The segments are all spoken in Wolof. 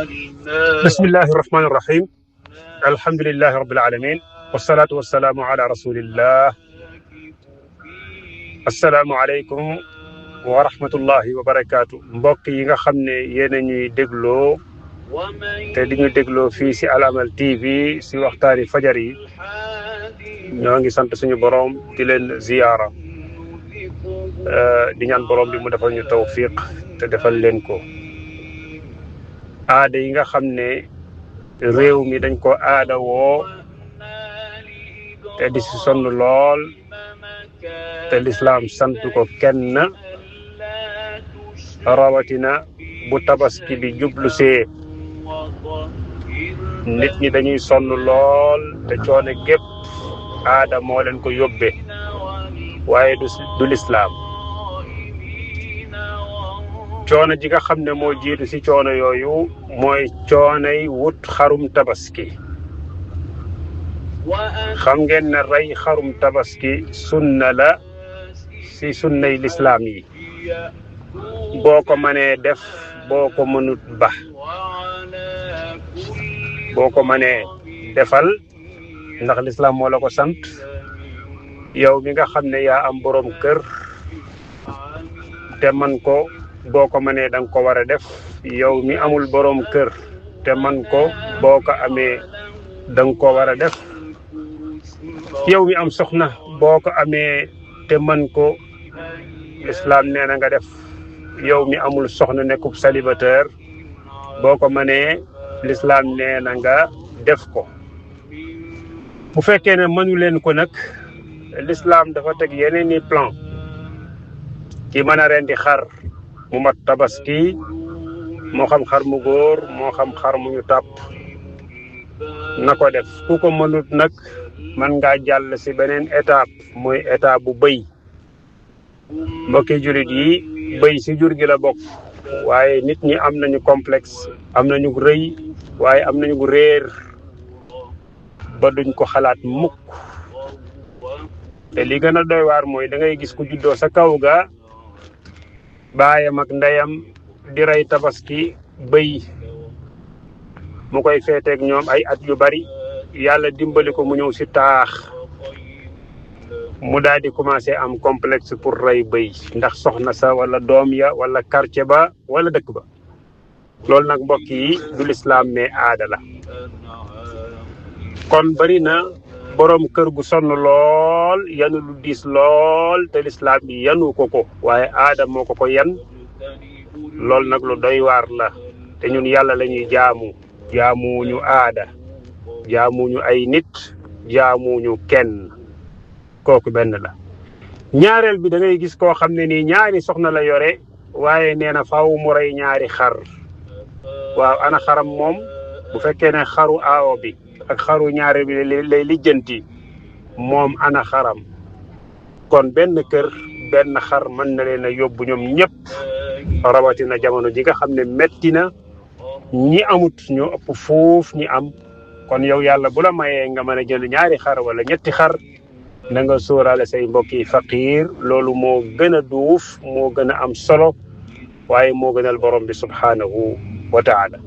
بسم الله الرحمن الرحيم الحمد لله رب العالمين والصلاة والسلام على رسول الله السلام عليكم ورحمة الله وبركاته mbokk yi nga xam ne yéen a ñuy dégloo te di ñu dégloo fii si Al Amal TV si waxtaani fajar yi ñoo ngi sant suñu borom di leen ziyaara di ñaan borom bi mu defal ñu tawfiq te defal leen ko aada yi nga xam ne réew mi dañ ko aada woo te di si sonn lool te lislaam sant ko kenn rawatina bu tabaski bi jublu see nit ñi dañuy sonn lool te coono gépp aada moo leen ko yóbbe waaye du lislaam coono ji nga xam ne moo jiitu ci coono yooyu mooy coonay wut xarum tabaski xam ngeen ne rey xarum tabaski sunna la ci sunnay lislaam yi boo ko mënee def boo ko mënut ba boo ko mënee defal ndax lislaam moo la ko sant yow mi nga xam ne yaa am boroom kër te man ko boo ko mënee da nga ko war a def yow mi amul boroom kër te man ko boo ko amee da nga ko war a def yow mi am soxna boo ko amee te man ko lislaam nee na nga def yow mi amul soxna nekkub célibataire boo ko mënee lislaam nee na nga def ko bu fekkee ne mënu leen ko nag lislaam dafa teg yeneen i plan ci mën a rendi xar mu mat tabaski moo xam xar mu góor moo xam xar mu ñu tàpp na ko def ku ko mënut nag man ngaa jàll ci beneen étape mooy étape bu bëy mbokki jullit yi bëy ci jur gi la bokk waaye nit ñi am nañu complexe am nañu rëy waaye am nañu réer ba duñ ko xalaat mukk te li gën a doy waar mooy da ngay gis ku juddoo sa kaw ga baayam ak ndeyam di rey tabaski bëy mu koy feeteeg ñoom ay at yu bari yàlla dimbali ko mu ñëw ci taax mu daal di commencer am complexe pour rey bëy ndax soxna sa wala doom ya wala quartier ba wala dëkk ba loolu nag mbokk yi du lislaam mais aada la kon bari na boroom kër gu sonn lool yanu lu diis lool te lislaam bi yanu ko waaye aada moo ko yan loolu nag lu doy waar la te ñun yàlla la ñuy jaamuñu aada jaamuñu ay nit jaamuñu kenn kooku benn la ñaareel bi da ngay gis koo xam ne nii ñaari soxna la yore waaye nee na faaw mu rey ñaari xar waaw ana xaram moom bu fekkee ne xaru aawo bi ak xaru ñaari bi lay lijjanti moom ana xaram kon benn kër benn xar mën na leen a yóbbu ñoom ñëpp rawatina jamono ji nga xam ne metti na ñi amut ñoo ëpp foofu ñi am kon yow yàlla bu la mayee nga mën a jël ñaari xar wala ñetti xar na nga sóoraale say mbokki faqiir loolu moo gën a duuf moo gën a am solo waaye moo gënal borom bi subhaanahu wa taala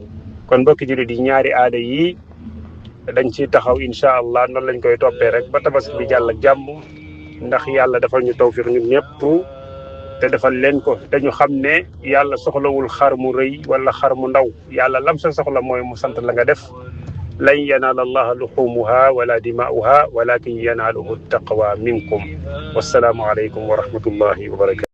kon mbokki jullit yi ñaari aada yi dañ ciy taxaw incha allah noonu lañ koy toppee rek ba tabaski bi jàll ak jàmm ndax yàlla defal ñu tawfiq ñun ñëpp te defal leen ko te ñu xam ne yàlla soxlawul xar mu rëy wala xar mu ndaw yàlla lam sa soxla mooy mu sant la nga def lan yanaala allaha luxumuha wala dimaa'uha walakin yanaaluhu taqwa minkum wassalaamu aleykum wa rahmatullahi wa barakatu